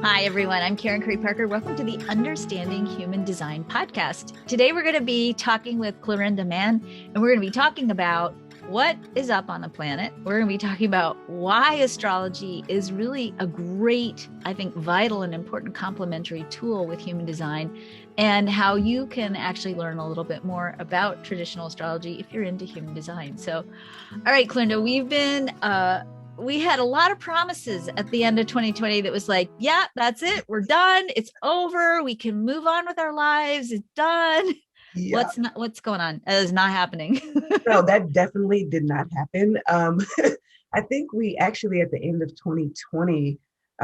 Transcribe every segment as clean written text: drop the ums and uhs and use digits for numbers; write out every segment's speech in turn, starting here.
Hi, everyone. I'm Karen Curry Parker. Welcome to the Understanding Human Design podcast. Today, we're going to be talking with Clarinda Mann, and we're going to be talking about what is up on the planet. We're going to be talking about why astrology is really a great, I think, vital and important complementary tool with human design, and how you can actually learn a little bit more about traditional astrology if you're into human design. So, all right, Clarinda, we had a lot of promises at the end of 2020 that was like, yeah, that's it. We're done. It's over. We can move on with our lives. It's done. Yeah, What's going on? That is not happening. no, that definitely did not happen. I think we actually, at the end of 2020,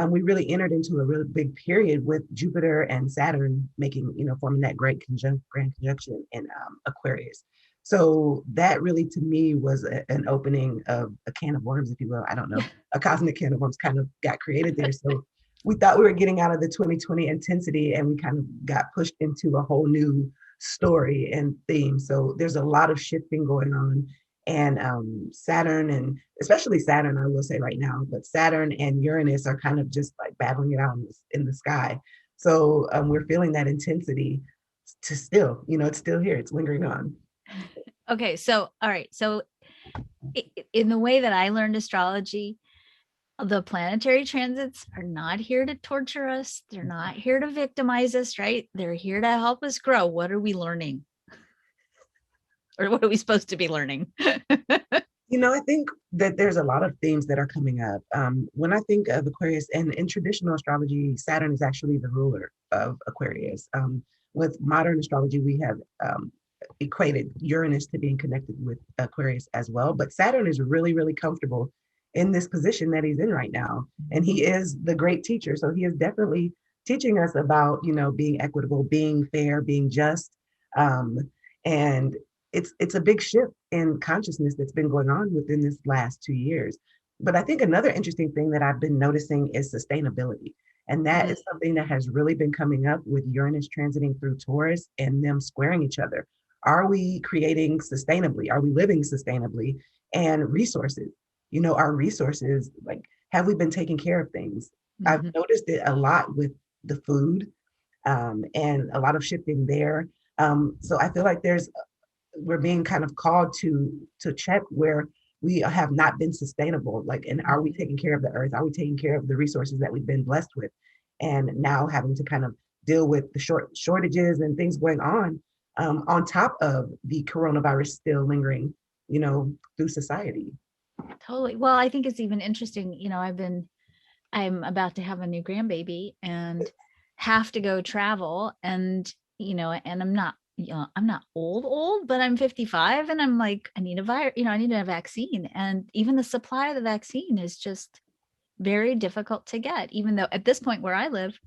we really entered into a really big period with Jupiter and Saturn making, forming that grand conjunction in Aquarius. So that really, to me, was an opening of a can of worms, if you will. I don't know, a cosmic can of worms kind of got created there. So we thought we were getting out of the 2020 intensity, and we kind of got pushed into a whole new story and theme. So there's a lot of shifting going on. And Saturn, and especially Saturn, I will say right now, but Saturn and Uranus are kind of just like battling it out in the sky. So we're feeling that intensity to still, it's still here, it's lingering on. Okay. So, all right. So in the way that I learned astrology, the planetary transits are not here to torture us. They're not here to victimize us, right? They're here to help us grow. What are we learning? Or what are we supposed to be learning? I think that there's a lot of themes that are coming up. When I think of Aquarius, and in traditional astrology, Saturn is actually the ruler of Aquarius. With modern astrology, we have equated Uranus to being connected with Aquarius as well. But Saturn is really, really comfortable in this position that he's in right now. And he is the great teacher. So he is definitely teaching us about, being equitable, being fair, being just. And it's a big shift in consciousness that's been going on within this last 2 years. But I think another interesting thing that I've been noticing is sustainability. And that is something that has really been coming up with Uranus transiting through Taurus and them squaring each other. Are we creating sustainably? Are we living sustainably? And resources, our resources, like, have we been taking care of things? I've noticed it a lot with the food, and a lot of shifting there. So I feel like we're being kind of called to check where we have not been sustainable. Like, and are we taking care of the earth? Are we taking care of the resources that we've been blessed with? And now having to kind of deal with the shortages and things going on top of the coronavirus still lingering, through society. Totally. Well, I think it's even interesting. I'm about to have a new grandbaby and have to go travel. And I'm not old, but I'm 55, and I'm like, I need I need a vaccine. And even the supply of the vaccine is just very difficult to get, even though at this point where I live,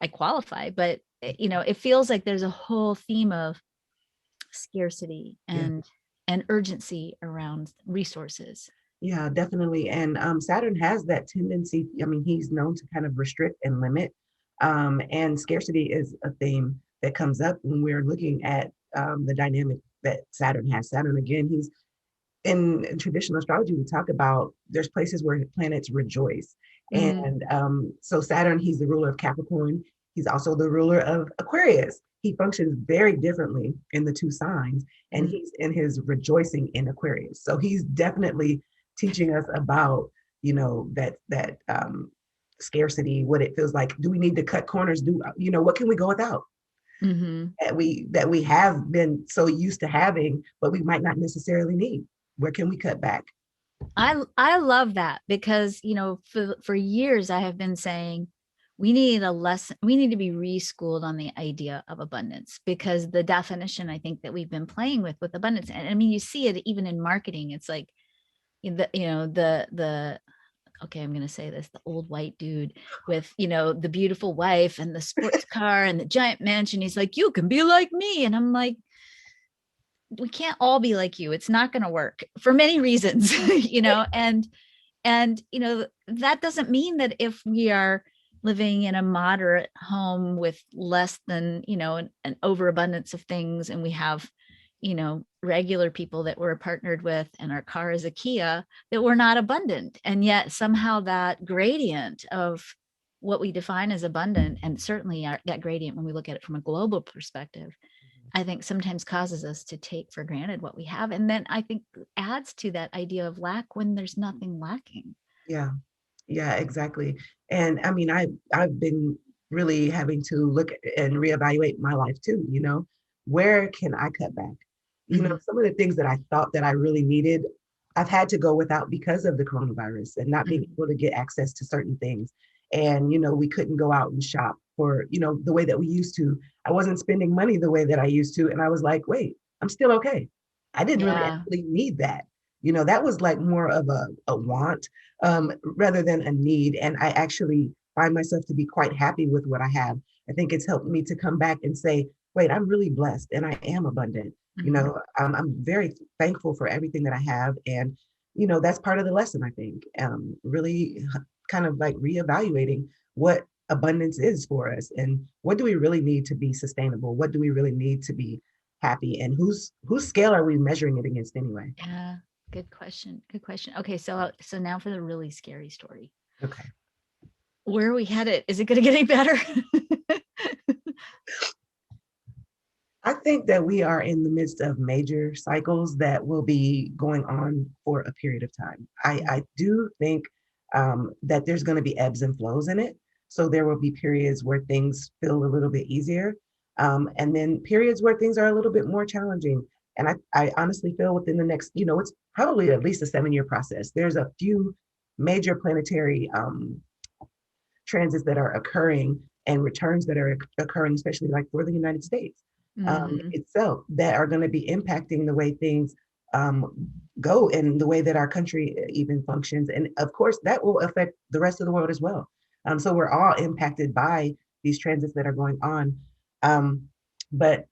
I qualify. But, it feels like there's a whole theme of scarcity Yeah. and urgency around resources. Yeah, definitely. And Saturn has that tendency. I mean, he's known to kind of restrict and limit. And scarcity is a theme that comes up when we're looking at the dynamic that Saturn has. Saturn, again, he's in traditional astrology, we talk about there's places where planets rejoice. Mm, And so Saturn, he's the ruler of Capricorn. He's also the ruler of Aquarius. He functions very differently in the two signs, and mm. he's in his rejoicing in Aquarius. So he's definitely teaching us about, that scarcity, what it feels like. Do we need to cut corners? What can we go without? Mm-hmm. That we have been so used to having, but we might not necessarily need. Where can we cut back? I love that because, for years I have been saying we need to be reschooled on the idea of abundance, because the definition I think that we've been playing with abundance, and I mean, you see it even in marketing. It's like the okay, I'm going to say this, the old white dude with, the beautiful wife and the sports car and the giant mansion. He's like, you can be like me. And I'm like, we can't all be like you. It's not going to work for many reasons, and that doesn't mean that if we are living in a moderate home with less than, an overabundance of things, and we have, regular people that we're partnered with, and our car is a Kia, that we're not abundant. And yet somehow that gradient of what we define as abundant, and certainly that gradient, when we look at it from a global perspective, I think sometimes causes us to take for granted what we have. And then I think adds to that idea of lack when there's nothing lacking. Yeah. Yeah, exactly. And I mean, I've been really having to look and reevaluate my life too, where can I cut back? Mhm. Some of the things that I thought that I really needed, I've had to go without because of the coronavirus and not being Mhm. able to get access to certain things. And, we couldn't go out and shop for, the way that we used to. I wasn't spending money the way that I used to. And I was like, wait, I'm still okay. I didn't really Yeah. actually need that. That was like more of a want rather than a need. And I actually find myself to be quite happy with what I have. I think it's helped me to come back and say, wait, I'm really blessed and I am abundant. Mhm. I'm very thankful for everything that I have. And, that's part of the lesson, I think, really kind of like reevaluating what abundance is for us and what do we really need to be sustainable? What do we really need to be happy? And whose scale are we measuring it against anyway? Yeah. Good question. Good question. Okay, so now for the really scary story. Okay. Where are we headed? Is it going to get any better? I think that we are in the midst of major cycles that will be going on for a period of time. I do think that there's going to be ebbs and flows in it. So there will be periods where things feel a little bit easier, and then periods where things are a little bit more challenging. And I honestly feel within the next, it's probably at least a 7-year process. There's a few major planetary transits that are occurring and returns that are occurring, especially like for the United States Mhm. itself, that are going to be impacting the way things go and the way that our country even functions. And of course, that will affect the rest of the world as well. So we're all impacted by these transits that are going on. But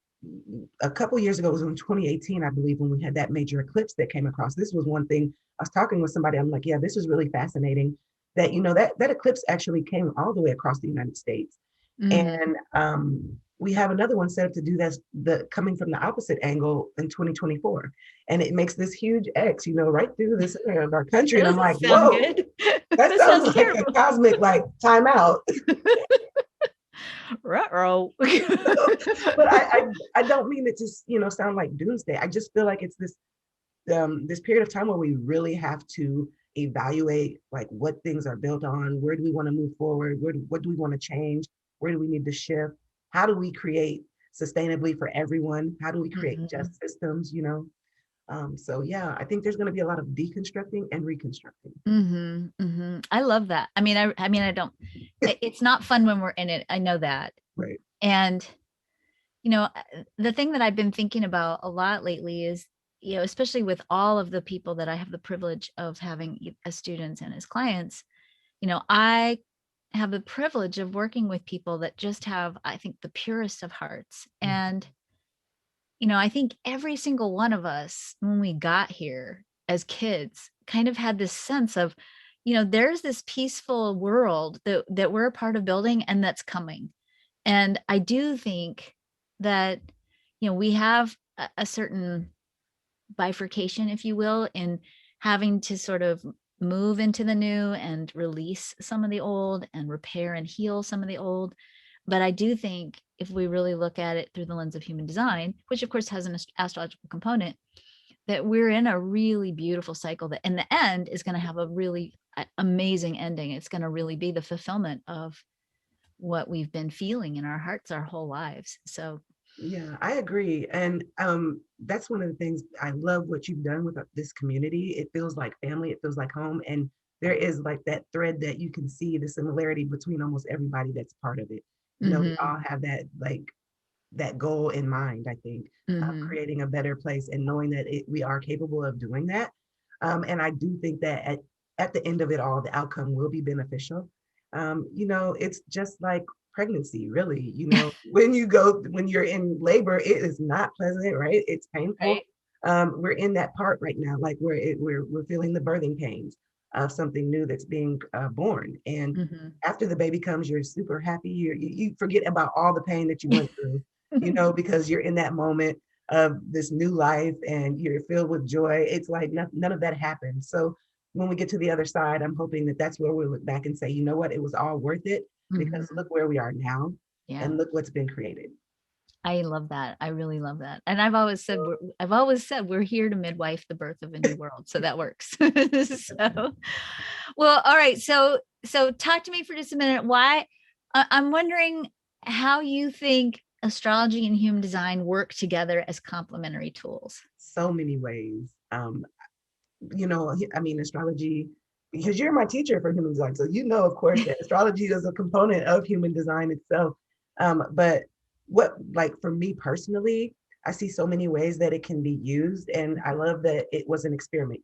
a couple years ago, it was in 2018, I believe, when we had that major eclipse that came across. This was one thing I was talking with somebody. I'm like, yeah, this is really fascinating that, that eclipse actually came all the way across the United States. Mhm. And we have another one set up to do that's the coming from the opposite angle in 2024. And it makes this huge X, right through the center of our country. That And I'm doesn't like, sound whoa, good. that That sounds sounds like a terrible. cosmic like timeout. Ruh-roh. But I don't mean it to, sound like doomsday. I just feel like it's this period of time where we really have to evaluate like what things are built on, where do we want to move forward, what do we want to change, where do we need to shift, how do we create sustainably for everyone, how do we create Mhm. just systems, so yeah, I think there's going to be a lot of deconstructing and reconstructing. Mhm. Mhm. I love that. I mean, I don't. It's not fun when we're in it. I know that. Right. And the thing that I've been thinking about a lot lately is, especially with all of the people that I have the privilege of having as students and as clients, I have the privilege of working with people that just have, I think, the purest of hearts. Mm. And, I think every single one of us, when we got here as kids, kind of had this sense of, there's this peaceful world that we're a part of building and that's coming. And I do think that, we have a certain bifurcation, if you will, in having to sort of move into the new and release some of the old and repair and heal some of the old. But I do think if we really look at it through the lens of human design, which of course has an astrological component, that we're in a really beautiful cycle that in the end is going to have a really amazing ending. It's going to really be the fulfillment of what we've been feeling in our hearts our whole lives. So Yeah, I agree. And that's one of the things I love what you've done with this community. It feels like family, it feels like home. And there is like that thread that you can see the similarity between almost everybody that's part of it. We mhm, all have that like that goal in mind, I think, mhm, creating a better place and knowing that we are capable of doing that. And I do think that at the end of it all, the outcome will be beneficial. It's just like pregnancy, really. When you're in labor, it is not pleasant, right? It's painful. right? We're in that part right now, like we're feeling the birthing pains of something new that's being born. And Mhm. after the baby comes, you're super happy. You forget about all the pain that you went through, because you're in that moment of this new life and you're filled with joy. It's like none of that happened. So when we get to the other side, I'm hoping that that's where we'll look back and say, you know what, it was all worth it. because look where we are now Yeah. and look what's been created. I love that. I really love that. And I've always said we're here to midwife the birth of a new world. So that works. So, well, all right. So talk to me for just a minute. Why I'm wondering how you think astrology and human design work together as complementary tools. So many ways. I mean, astrology, because you're my teacher for human design. So, of course, that astrology is a component of human design itself. But like for me personally, I see so many ways that it can be used. And I love that it was an experiment.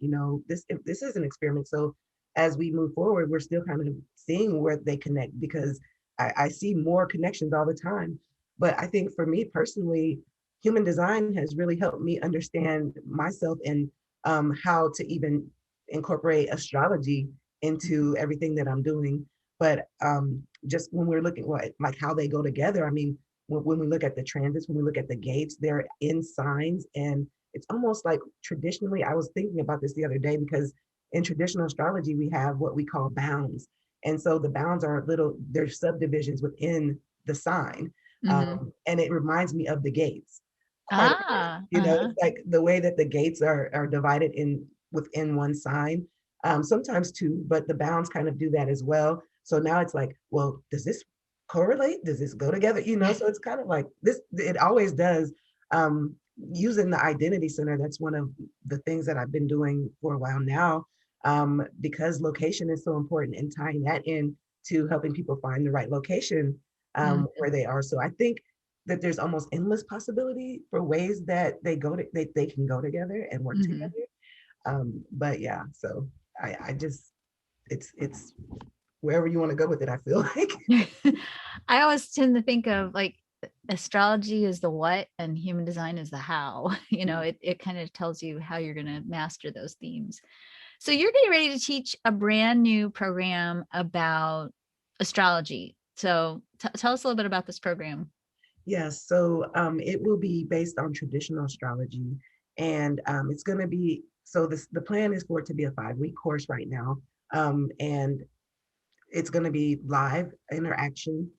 This is an experiment. So as we move forward, we're still kind of seeing where they connect, because I see more connections all the time. But I think for me personally, human design has really helped me understand myself and how to even incorporate astrology into everything that I'm doing. But just when we're looking at like how they go together, I mean, when we look at the transits, when we look at the gates, they're in signs. And it's almost like traditionally, I was thinking about this the other day, because in traditional astrology, we have what we call bounds. And so the bounds are they're subdivisions within the sign. And it reminds me of the gates quite a bit. It's like the way that the gates are divided within one sign, sometimes two, but the bounds kind of do that as well. So now it's like, well, does this correlate? Does this go together? So it's kind of like this, it always does. Using the identity center, that's one of the things that I've been doing for a while now, because location is so important, and tying that in to helping people find the right location where they are. So I think that there's almost endless possibility for ways that they can go together and work together. But yeah, so I just, it's wherever you want to go with it, I feel like. I always tend to think of like astrology is the what and human design is the how. It kind of tells you how you're going to master those themes. So you're getting ready to teach a brand new program about astrology. So tell us a little bit about this program. Yes, so it will be based on traditional astrology, and it's going to be, so the plan is for it to be a 5-week course right now, and it's going to be live interaction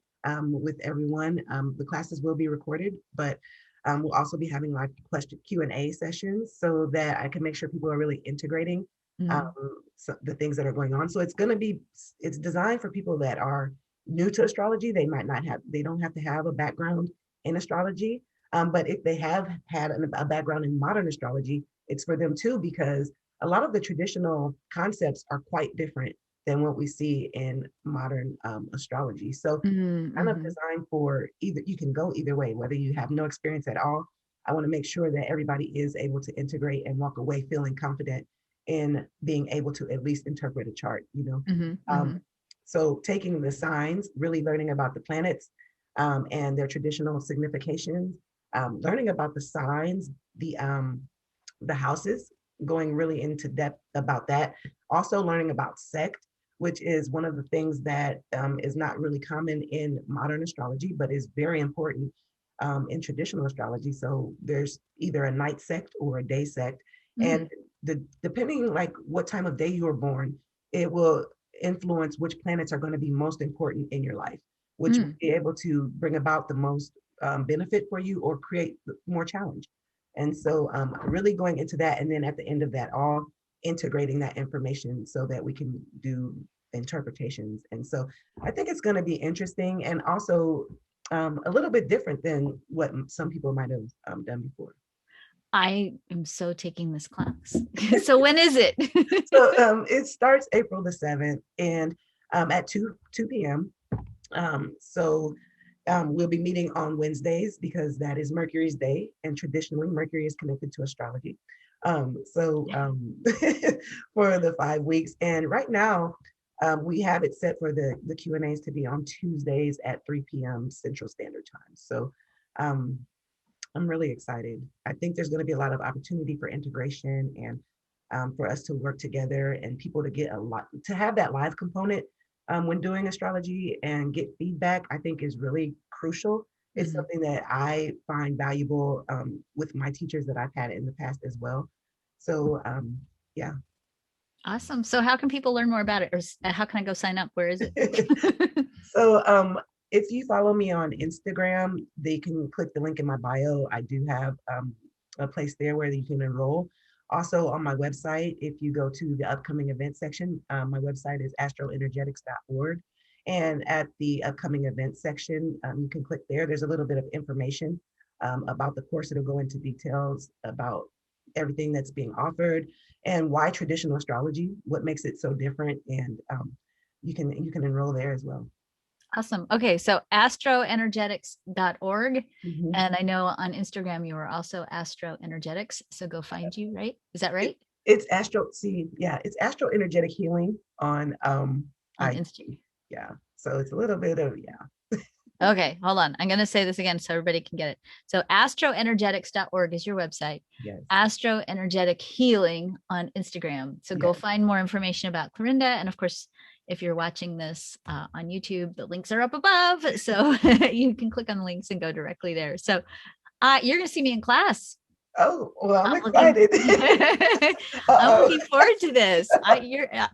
with everyone. The classes will be recorded, but we'll also be having live question Q&A sessions, so that I can make sure people are really integrating the things that are going on. So it's designed for people that are new to astrology. They don't have to have a background in astrology, but if they have had a background in modern astrology, it's for them too, because a lot of the traditional concepts are quite different than what we see in modern astrology. So kind of designed for you can go either way, whether you have no experience at all. I want to make sure that everybody is able to integrate and walk away feeling confident in being able to at least interpret a chart. So taking the signs, really learning about the planets and their traditional significations, learning about the signs, the houses, going really into depth about that. Also learning about sect, which is one of the things that is not really common in modern astrology, but is very important in traditional astrology. So there's either a night sect or a day sect. And depending like what time of day you were born, it will influence which planets are going to be most important in your life, which will be able to bring about the most benefit for you or create more challenge. And so really going into that, and then at the end of that, all integrating that information so that we can do interpretations. And so I think it's going to be interesting, and also a little bit different than what some people might have done before. I am so taking this class. So when is it? So it starts April the 7th, and at 2 p.m. So we'll be meeting on Wednesdays, because that is Mercury's day, and traditionally Mercury is connected to astrology. So for the 5 weeks, and right now we have it set for the Q&As to be on Tuesdays at 3 p.m. Central Standard Time. So I'm really excited. I think there's going to be a lot of opportunity for integration, and for us to work together, and people to have that live component when doing astrology and get feedback, I think is really crucial. It's something that I find valuable with my teachers that I've had in the past as well. So yeah. Awesome. So how can people learn more about it, or how can I go sign up? Where is it? So if you follow me on Instagram, they can click the link in my bio. I do have a place there where you can enroll. Also on my website, if you go to the upcoming event section, my website is astroenergetics.org. And at the upcoming event section, you can click there. There's a little bit of information about the course. It'll go into details about everything that's being offered and why traditional astrology, what makes it so different. And you can enroll there as well. Awesome. Okay, so astroenergetics.org. Mhm. And I know on Instagram you are also astroenergetics. So go find you, right? Is that right? It's it's astro energetic healing on On Instagram. IG. Yeah. So it's a little bit of Okay, hold on. I'm going to say this again so everybody can get it. So astroenergetics.org is your website. yes. Astro Energetic Healing on Instagram. So go Yes. find more information about Clarinda. And of course, if you're watching this on YouTube, the links are up above. So you can click on the links and go directly there. So you're going to see me in class. Oh, well, I'm looking, excited. I'm looking forward to this. I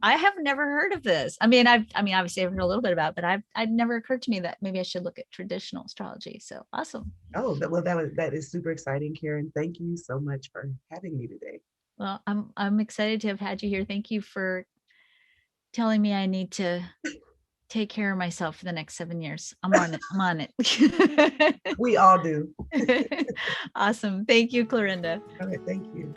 have never heard of this. I mean, obviously I've heard a little bit about it, but I've never occurred to me that maybe I should look at traditional astrology. So awesome. Oh, that is super exciting, Karen. Thank you so much for having me today. Well, I'm excited to have had you here. Thank you for telling me I need to take care of myself for the next 7 years. I'm on it. I'm on it. We all do. Awesome. Thank you, Clarinda. All right, thank you.